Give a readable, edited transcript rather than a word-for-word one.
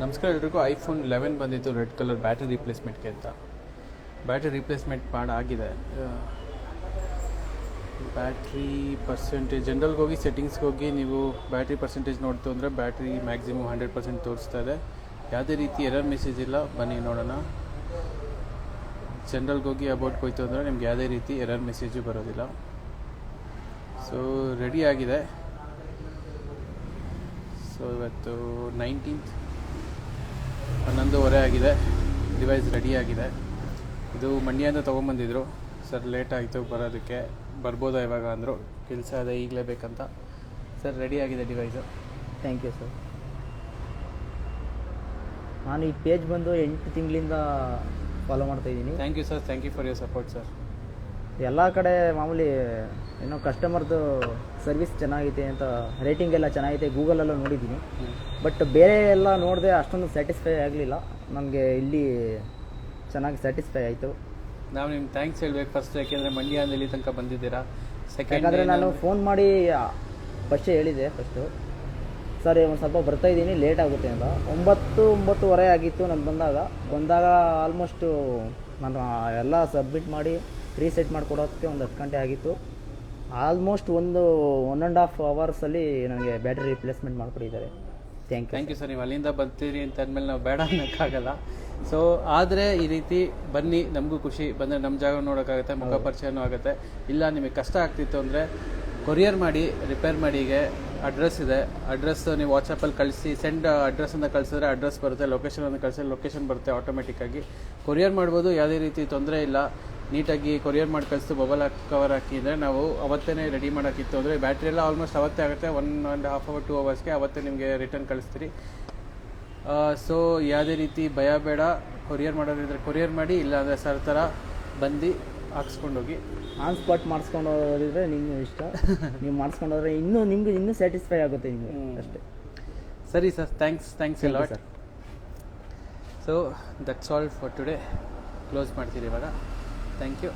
ನಮಸ್ಕಾರ ಎಲ್ರಿಗೂ. ಐಫೋನ್ 11 ಬಂದಿತ್ತು ರೆಡ್ ಕಲರ್ ಬ್ಯಾಟ್ರಿ ರಿಪ್ಲೇಸ್ಮೆಂಟ್ಗೆ ಅಂತ. ಬ್ಯಾಟ್ರಿ ರಿಪ್ಲೇಸ್ಮೆಂಟ್ ಮಾಡಾಗಿದೆ. ಬ್ಯಾಟ್ರಿ ಪರ್ಸೆಂಟೇಜ್ ಜನರಲ್ಗೆ ಹೋಗಿ ಸೆಟ್ಟಿಂಗ್ಸ್ಗೆ ಹೋಗಿ ನೀವು ಬ್ಯಾಟ್ರಿ ಪರ್ಸೆಂಟೇಜ್ ನೋಡ್ತು ಅಂದರೆ ಬ್ಯಾಟ್ರಿ ಮ್ಯಾಕ್ಸಿಮಮ್ 100% ತೋರಿಸ್ತಾ ಇದೆ. ಯಾವುದೇ ರೀತಿ ಎರರ್ ಮೆಸೇಜ್ ಇಲ್ಲ. ಬನ್ನಿ ನೋಡೋಣ. ಜನರಲ್ಗೆ ಹೋಗಿ ಅಬೌಟ್ಗೆ ಹೋಯ್ತು ಅಂದರೆ ನಿಮ್ಗೆ ಯಾವುದೇ ರೀತಿ ಎರರ್ ಮೆಸೇಜು ಬರೋದಿಲ್ಲ. ಸೊ ರೆಡಿ ಆಗಿದೆ. ಸೊ ಇವತ್ತು 19th 11:30 ಆಗಿದೆ. ಡಿವೈಸ್ ರೆಡಿ ಆಗಿದೆ. ಇದು ಮಂಡ್ಯದಿಂದ ತೊಗೊಂಬಂದಿದ್ರು. ಸರ್ ಲೇಟ್ ಆಯಿತು ಬರೋದಕ್ಕೆ, ಬರ್ಬೋದಾ ಇವಾಗ ಅಂದರು. ಕೆಲಸ ಅದೇ ಈಗಲೇ ಬೇಕಂತ. ಸರ್ ರೆಡಿ ಆಗಿದೆ ಡಿವೈಸು. Thank you sir. ನಾನು ಈ ಪೇಜ್ ಬಂದು 8 ತಿಂಗಳಿಂದ ಫಾಲೋ ಮಾಡ್ತಾಯಿದ್ದೀನಿ. Thank you sir. Thank you for your support sir. ಎಲ್ಲ ಕಡೆ ಮಾಮೂಲಿ ಏನೋ ಕಸ್ಟಮರ್ದು ಸರ್ವಿಸ್ ಚೆನ್ನಾಗೈತೆ ಅಂತ ರೇಟಿಂಗ್ ಎಲ್ಲ ಚೆನ್ನಾಗೈತೆ ಗೂಗಲಲ್ಲೂ ನೋಡಿದ್ದೀನಿ. ಬಟ್ ಬೇರೆ ಎಲ್ಲ ನೋಡಿದೆ ಅಷ್ಟೊಂದು ಸ್ಯಾಟಿಸ್ಫೈ ಆಗಲಿಲ್ಲ. ನನಗೆ ಇಲ್ಲಿ ಚೆನ್ನಾಗಿ ಸ್ಯಾಟಿಸ್ಫೈ ಆಯಿತು. ನಾವು ನಿಮ್ಗೆ ಥ್ಯಾಂಕ್ಸ್ ಹೇಳ್ಬೇಕು ಫಸ್ಟ್, ಯಾಕೆಂದರೆ ಮಂಡ್ಯದಿಂದ ಇಲ್ಲಿ ತನಕ ಬಂದಿದ್ದೀರಾ. ಯಾಕಂದರೆ ನಾನು ಫೋನ್ ಮಾಡಿ ಫಸ್ಟೇ ಹೇಳಿದೆ ಸರ್ ಒಂದು ಸ್ವಲ್ಪ ಬರ್ತಾಯಿದ್ದೀನಿ ಲೇಟ್ ಆಗುತ್ತೆ ಅಂತ. 9:30 ಆಗಿತ್ತು ನಾನು ಬಂದಾಗ ಆಲ್ಮೋಸ್ಟು ನಾನು ಎಲ್ಲ ಸಬ್ಮಿಟ್ ಮಾಡಿ ರೀಸೆಟ್ ಮಾಡಿಕೊಡೋದಕ್ಕೆ ಒಂದು 10 ಗಂಟೆ ಆಗಿತ್ತು. ಆಲ್ಮೋಸ್ಟ್ 1.5 ಅವರ್ಸಲ್ಲಿ ನನಗೆ ಬ್ಯಾಟ್ರಿ ರಿಪ್ಲೇಸ್ಮೆಂಟ್ ಮಾಡಿಕೊಟ್ಟಿದ್ದಾರೆ. Thank you sir. ನೀವು ಅಲ್ಲಿಂದ ಬರ್ತೀರಿ ಅಂತ ಅಂದಮೇಲೆ ನಾವು ಬೇಡ ಅನ್ನೋಕ್ಕಾಗಲ್ಲ. ಸೊ ಆದರೆ ಈ ರೀತಿ ಬನ್ನಿ, ನಮಗೂ ಖುಷಿ. ಬಂದರೆ ನಮ್ಮ ಜಾಗ ನೋಡೋಕ್ಕಾಗುತ್ತೆ, ಮುಖ ಪರಿಚಯನೂ ಆಗುತ್ತೆ. ಇಲ್ಲ ನಿಮಗೆ ಕಷ್ಟ ಆಗ್ತಿತ್ತು ಅಂದರೆ ಕೊರಿಯರ್ ಮಾಡಿ, ರಿಪೇರ್ ಮಾಡಿಗೆ ಅಡ್ರೆಸ್ ಇದೆ. ಅಡ್ರೆಸ್ ನೀವು ವಾಟ್ಸಪ್ಪಲ್ಲಿ ಕಳಿಸಿ, ಸೆಂಡ್ ಅಡ್ರೆಸ್ ಅಂತ ಕಳಿಸಿದ್ರೆ ಅಡ್ರೆಸ್ ಬರುತ್ತೆ, ಲೊಕೇಶನ್ ಕಳಿಸಿದ್ರೆ ಲೊಕೇಶನ್ ಬರುತ್ತೆ ಆಟೋಮೆಟಿಕ್ಕಾಗಿ. ಕೊರಿಯರ್ ಮಾಡ್ಬೋದು, ಯಾವುದೇ ರೀತಿ ತೊಂದರೆ ಇಲ್ಲ. ನೀಟಾಗಿ ಕೊರಿಯರ್ ಮಾಡಿ ಕಳಿಸ್ತು ಮೊಬೈಲ್ ಕವರ್ ಹಾಕಿ ಅಂದರೆ ನಾವು ಅವತ್ತೇ ರೆಡಿ ಮಾಡೋಕ್ಕಿತ್ತು ಅಂದರೆ ಬ್ಯಾಟ್ರಿ ಎಲ್ಲ ಆಲ್ಮೋಸ್ಟ್ ಅವತ್ತೇ ಆಗುತ್ತೆ. 1.5 ಅವರ್ 2 ಅವರ್ಸ್ಗೆ ಅವತ್ತೇ ನಿಮಗೆ ರಿಟರ್ನ್ ಕಳಿಸ್ತೀರಿ. ಸೊ ಯಾವುದೇ ರೀತಿ ಭಯ ಬೇಡ. ಕೊರಿಯರ್ ಮಾಡೋದಿದ್ರೆ ಕೊರಿಯರ್ ಮಾಡಿ, ಇಲ್ಲ ಅಂದರೆ ಸರ್ ಥರ ಬಂದು ಹಾಕ್ಸ್ಕೊಂಡೋಗಿ ಆನ್ ಸ್ಪಾಟ್ ಮಾಡಿಸ್ಕೊಂಡು ಹೋಗೋದಿದ್ರೆ ನಿಮ್ಗೆ ಇಷ್ಟ. ನೀವು ಮಾಡಿಸ್ಕೊಂಡೋದ್ರೆ ನಿಮ್ಗೆ ಇನ್ನೂ ಸ್ಯಾಟಿಸ್ಫೈ ಆಗುತ್ತೆ ನಿಮಗೆ ಅಷ್ಟೇ. ಸರಿ ಸರ್, ಥ್ಯಾಂಕ್ಸ್ ಎಲ್ಲ sir. So that's all for today. Close ಮಾಡ್ತೀರಿ ಇವಾಗ. Thank you.